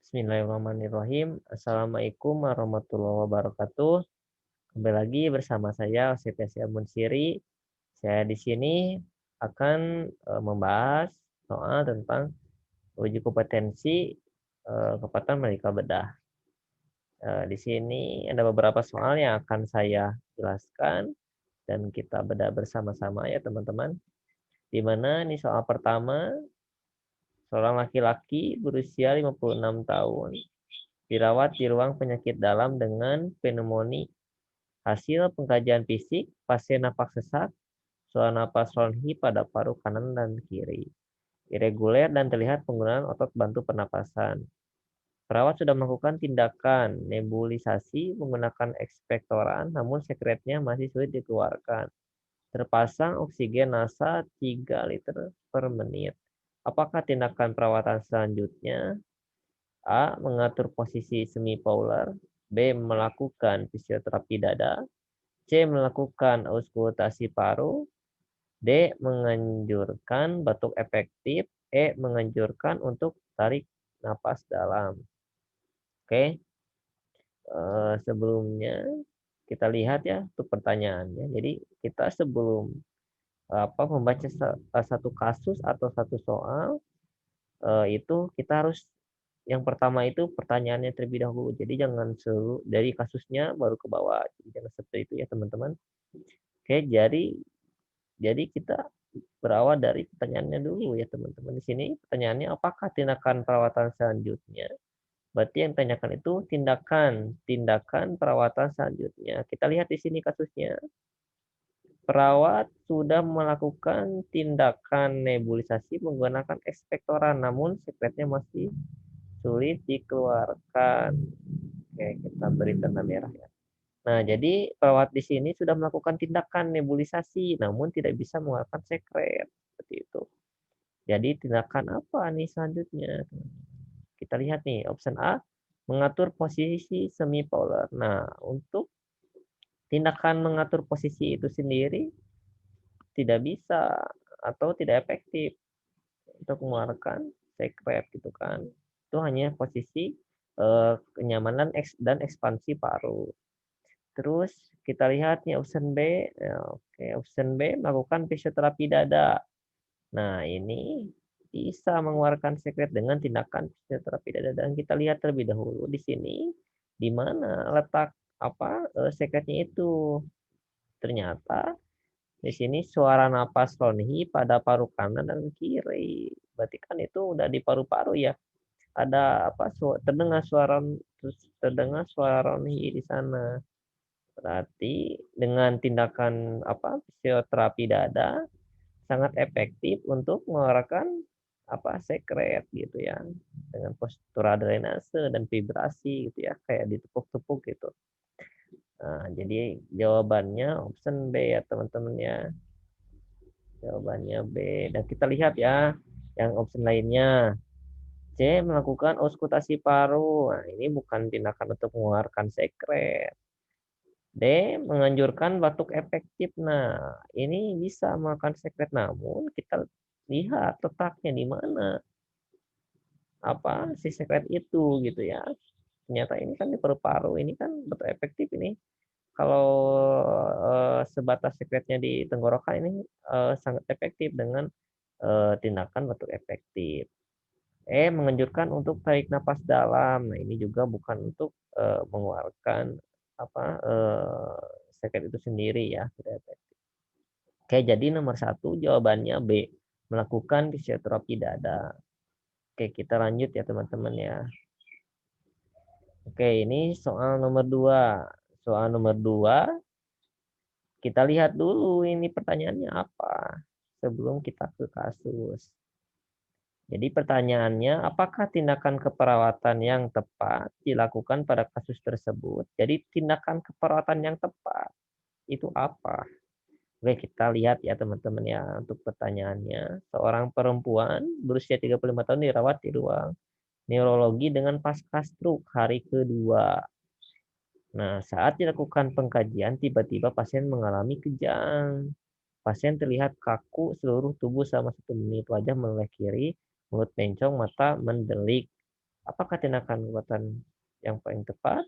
Bismillahirrahmanirrahim. Assalamualaikum warahmatullahi wabarakatuh. Kembali lagi bersama saya Septiasa Munsiri. Saya di sini akan membahas soal tentang uji kompetensi kepatuhan menikah bedah. Di sini ada beberapa soal yang akan saya jelaskan dan kita bedah bersama-sama ya teman-teman. Di mana ini soal pertama, seorang laki-laki berusia 56 tahun dirawat di ruang penyakit dalam dengan pneumonia. Hasil pengkajian fisik, pasien napas sesak, saluran napas ronhi pada paru kanan dan kiri. Irreguler dan terlihat penggunaan otot bantu pernapasan. Perawat sudah melakukan tindakan nebulisasi menggunakan ekspektoran, namun sekretnya masih sulit dikeluarkan. Terpasang oksigen NASA 3 liter per menit. Apakah tindakan perawatan selanjutnya? A. Mengatur posisi semi-polar. B. Melakukan fisioterapi dada. C. Melakukan auskultasi paru. D. Menganjurkan batuk efektif. E. Menganjurkan untuk tarik napas dalam. Oke. Sebelumnya kita lihat ya untuk pertanyaannya. Jadi kita sebelum membaca satu kasus atau satu soal itu kita harus yang pertama itu pertanyaannya terlebih dahulu. Jadi jangan selalu dari kasusnya baru ke bawah. Jadi jangan seperti itu ya teman-teman. Oke, jadi kita berawal dari pertanyaannya dulu ya teman-teman. Di sini pertanyaannya apakah tindakan perawatan selanjutnya? Berarti yang ditanyakan itu tindakan perawatan selanjutnya. Kita lihat di sini kasusnya. Perawat sudah melakukan tindakan nebulisasi menggunakan ekspektoran, namun sekretnya masih sulit dikeluarkan. Oke, kita beri tanda merah ya. Nah, jadi perawat di sini sudah melakukan tindakan nebulisasi, namun tidak bisa mengeluarkan sekret. Seperti itu. Jadi tindakan apa nih selanjutnya? Kita lihat nih, option A, mengatur posisi semipolar. Nah, untuk tindakan mengatur posisi itu sendiri tidak bisa atau tidak efektif untuk mengeluarkan sekret gitu kan. Itu hanya posisi kenyamanan dan ekspansi paru. Terus kita lihat nih option B. Ya, oke, option B melakukan fisioterapi dada. Nah, ini bisa mengeluarkan sekret dengan tindakan fisioterapi dada dan kita lihat terlebih dahulu di sini di mana letak sekretnya itu. Ternyata di sini suara napas ronhi pada paru kanan dan kiri. Berarti kan itu udah di paru-paru ya. Ada terdengar suara ronhi di sana. Berarti dengan tindakan fisioterapi dada sangat efektif untuk mengeluarkan sekret gitu ya. Dengan postur drainase dan vibrasi gitu ya, kayak ditepuk-tepuk gitu. Nah, jadi jawabannya option B ya teman-teman ya. Jawabannya B. Dan kita lihat ya yang option lainnya. C. Melakukan auskultasi paru. Nah, ini bukan tindakan untuk mengeluarkan sekret. D. Menganjurkan batuk efektif. Nah, ini bisa melakukan sekret, namun kita lihat letaknya di mana si sekret itu gitu ya. Ternyata ini kan di paru-paru, ini kan batuk efektif ini. Kalau sebatas sekretnya di tenggorokan ini sangat efektif dengan tindakan batuk efektif. Menganjurkan untuk tarik napas dalam. Nah, ini juga bukan untuk mengeluarkan sekret itu sendiri ya. Oke, jadi nomor 1 jawabannya B. Melakukan fisioterapi dada. Oke, kita lanjut ya teman-teman ya. Oke, ini soal nomor 2. Soal nomor 2, kita lihat dulu ini pertanyaannya apa sebelum kita ke kasus. Jadi pertanyaannya, apakah tindakan keperawatan yang tepat dilakukan pada kasus tersebut? Jadi tindakan keperawatan yang tepat itu apa? Oke, kita lihat ya teman-teman ya untuk pertanyaannya. Seorang perempuan berusia 35 tahun dirawat di ruang neurologi dengan pasca stroke hari kedua. Nah, saat dilakukan pengkajian, tiba-tiba pasien mengalami kejang. Pasien terlihat kaku seluruh tubuh selama 1 menit. Wajah menoleh kiri, mulut mencong, mata mendelik. Apakah tindakan perbuatan yang paling tepat?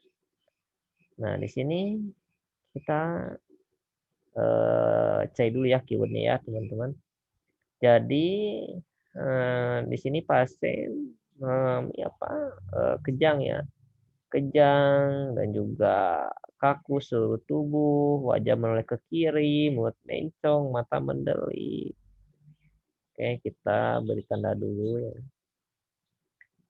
Nah, di sini kita cek dulu ya keywordnya ya teman-teman. Jadi di sini pasien kejang ya, kejang dan juga kaku seluruh tubuh, wajah menoleh ke kiri, mulut mencong, mata mendelik. Oke, kita beri tanda dulu ya.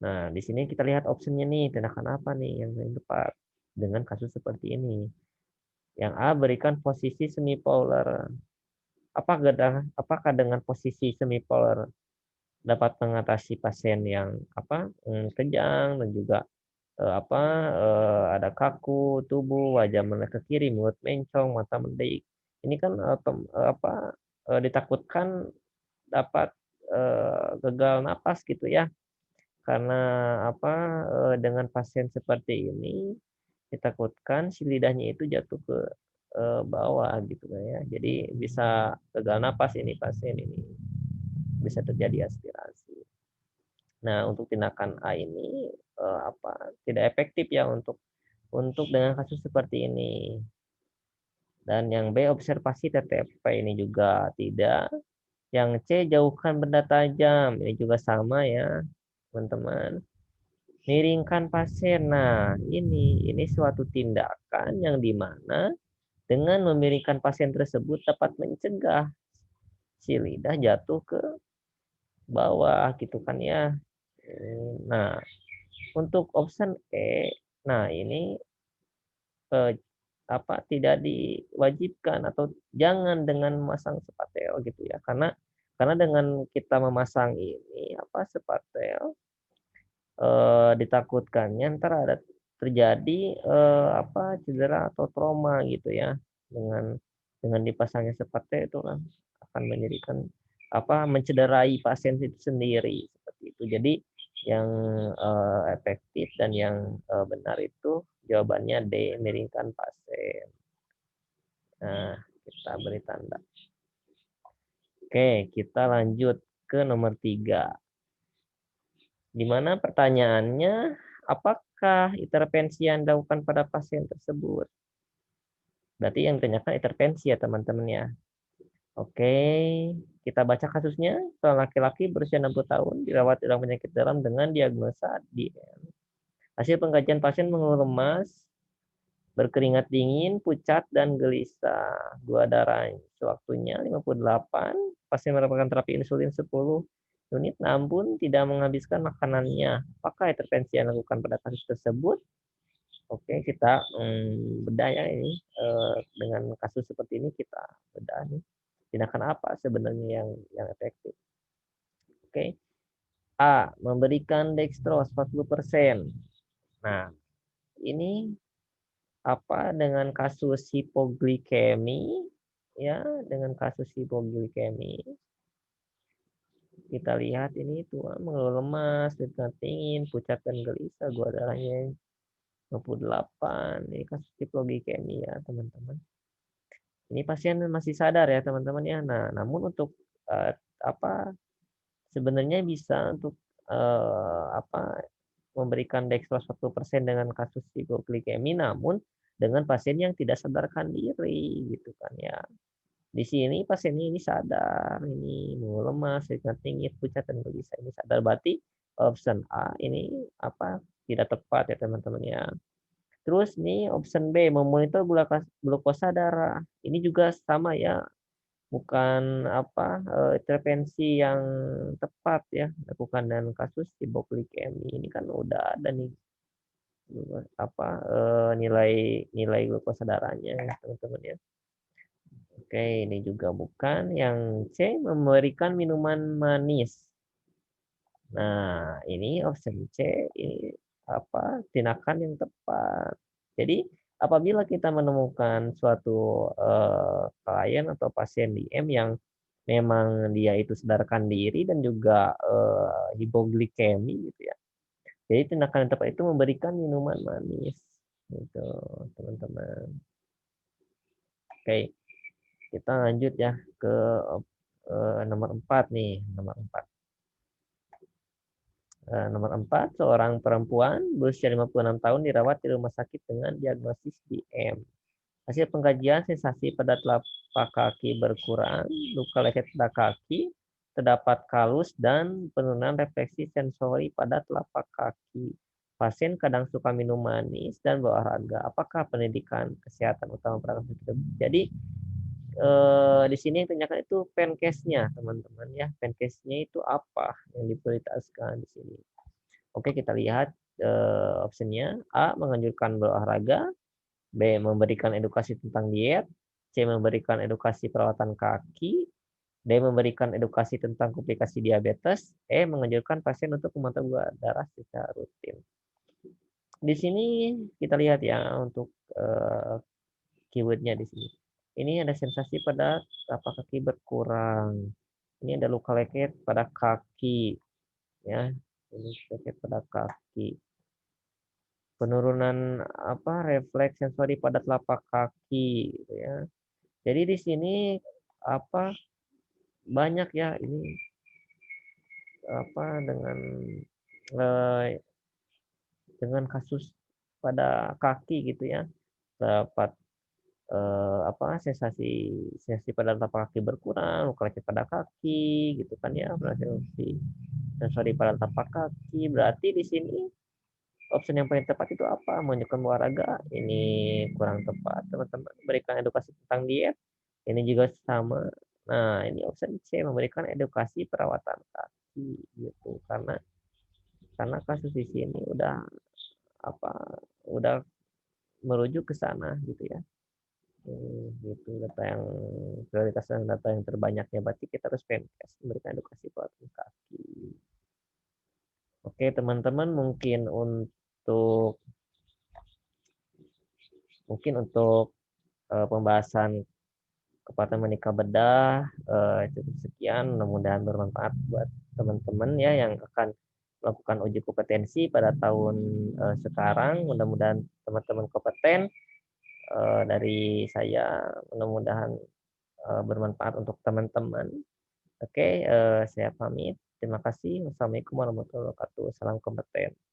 Nah, di sini kita lihat optionnya nih, tindakan apa nih yang paling tepat dengan kasus seperti ini. Yang A, berikan posisi semipolar. Apakah dengan posisi semipolar dapat mengatasi pasien yang kejang dan juga ada kaku tubuh, wajah menoleh ke kiri, mulut mencong, mata mendelik. Ini kan ditakutkan dapat gagal napas gitu ya. Karena dengan pasien seperti ini ditakutkan si lidahnya itu jatuh ke bawah gitu kan ya. Jadi bisa gagal napas ini pasien ini. Bisa terjadi aspirasi. Nah, untuk tindakan A ini tidak efektif ya untuk dengan kasus seperti ini. Dan yang B, observasi TTP ini juga tidak. Yang C, jauhkan benda tajam. Ini juga sama ya, teman-teman. Miringkan pasien. Nah, ini suatu tindakan yang dimana dengan memiringkan pasien tersebut dapat mencegah si lidah jatuh ke bawah gitu kan ya. Nah, untuk option E, nah ini eh, tidak diwajibkan atau jangan dengan memasang sepatel gitu ya. Karena dengan kita memasang ini ditakutkannya ntar ada terjadi cedera atau trauma gitu ya dengan dipasangnya sepatel itu kan akan menjadikan mencederai pasien itu sendiri seperti itu. Jadi yang efektif dan yang benar itu jawabannya D, miringkan pasien. Nah, kita beri tanda. Oke, kita lanjut ke nomor 3. Di mana pertanyaannya, apakah intervensi yang dilakukan pada pasien tersebut? Berarti yang ditanyakan intervensi ya teman-teman ya. Oke, kita baca kasusnya. Seorang laki-laki berusia 60 tahun dirawat dalam penyakit dalam dengan diagnosa DM. Hasil pengkajian pasien mengeluh lemas, berkeringat dingin, pucat, dan gelisah. Gula darah sewaktunya 58. Pasien mendapatkan terapi insulin 10 unit, namun tidak menghabiskan makanannya. Apakah intervensi yang dilakukan pada kasus tersebut? Oke, kita bedah ya ini. Dengan kasus seperti ini kita bedah nih. Tindakan apa sebenarnya yang efektif? Oke. A, memberikan dextrose 40%. Nah, ini dengan kasus hipoglikemi ya, dengan kasus hipoglikemi kita lihat ini tuh mengeluh lemas, keringat dingin, pucat dan gelisah, gula darahnya 28. Ini kasus hipoglikemi ya teman-teman. Ini pasien masih sadar ya teman-teman ya. Nah, namun untuk sebenarnya bisa untuk memberikan dextrose 40% dengan kasus hipoglikemi, namun dengan pasien yang tidak sadarkan diri gitu kan ya. Di sini pasiennya ini sadar, ini mau lemas, keringat dingin, pucat dan gelisah, ini sadar. Berarti option A ini tidak tepat ya teman-teman ya. Terus nih option B, memonitor glukosa darah. Ini juga sama ya, bukan intervensi yang tepat ya, lakukan dengan kasus hipoglikemi. Ini kan udah ada nih nilai nilai glukosa darahnya ya teman-teman ya. Oke, ini juga bukan. Yang C, memberikan minuman manis. Nah, ini option C, ini tindakan yang tepat. Jadi, apabila kita menemukan suatu klien atau pasien DM yang memang dia itu sadarkan diri dan juga hipoglikemi gitu ya. Jadi tindakan yang tepat itu memberikan minuman manis gitu, teman-teman. Oke, kita lanjut ya ke nomor 4 nih, nomor 4. Nomor 4, seorang perempuan berusia 56 tahun dirawat di rumah sakit dengan diagnosis DM. Hasil pengkajian sensasi pada telapak kaki berkurang, luka lecet pada kaki, terdapat kalus dan penurunan refleksi sensori pada telapak kaki. Pasien kadang suka minum manis dan berolahraga. Apakah pendidikan kesehatan utama pada kasus tersebut? Jadi di sini yang ditanyakan itu pencase-nya, teman-teman ya. Pencase-nya itu apa yang diprioritaskan di sini? Oke, kita lihat optionnya. A, menganjurkan berolahraga. B, memberikan edukasi tentang diet. C, memberikan edukasi perawatan kaki. D, memberikan edukasi tentang komplikasi diabetes. E, menganjurkan pasien untuk memantau gula darah secara rutin. Di sini kita lihat ya untuk keywordnya di sini. Ini ada sensasi pada telapak kaki berkurang. Ini ada luka leket pada kaki, ya. Ini leket pada kaki. Penurunan refleks sensori pada telapak kaki, gitu ya. Jadi di sini banyak ya ini eh, dengan kasus pada kaki gitu ya, dapat sensasi sensasi pada telapak kaki berkurang, luka lecet pada kaki gitu kan ya, sensasi sensori pada telapak kaki. Berarti di sini option yang paling tepat itu apa? Menunjukkan olahraga. Ini kurang tepat, teman-teman. Berikan edukasi tentang diet. Ini juga sama. Nah, ini option C, memberikan edukasi perawatan kaki gitu. Karena kasus di sini apa udah merujuk ke sana gitu ya. Gitu data yang prioritas dan data yang terbanyaknya, berarti kita harus PMKes memberikan edukasi perawatan kaki. Oke, teman-teman, mungkin untuk pembahasan kepatuhan menikah bedah cukup sekian. Mudah-mudahan bermanfaat buat teman-teman ya yang akan melakukan uji kompetensi pada tahun sekarang. Mudah-mudahan teman-teman kompeten. Dari saya, mudah-mudahan bermanfaat untuk teman-teman. Oke, saya pamit. Terima kasih. Wassalamualaikum warahmatullahi wabarakatuh. Salam kompeten.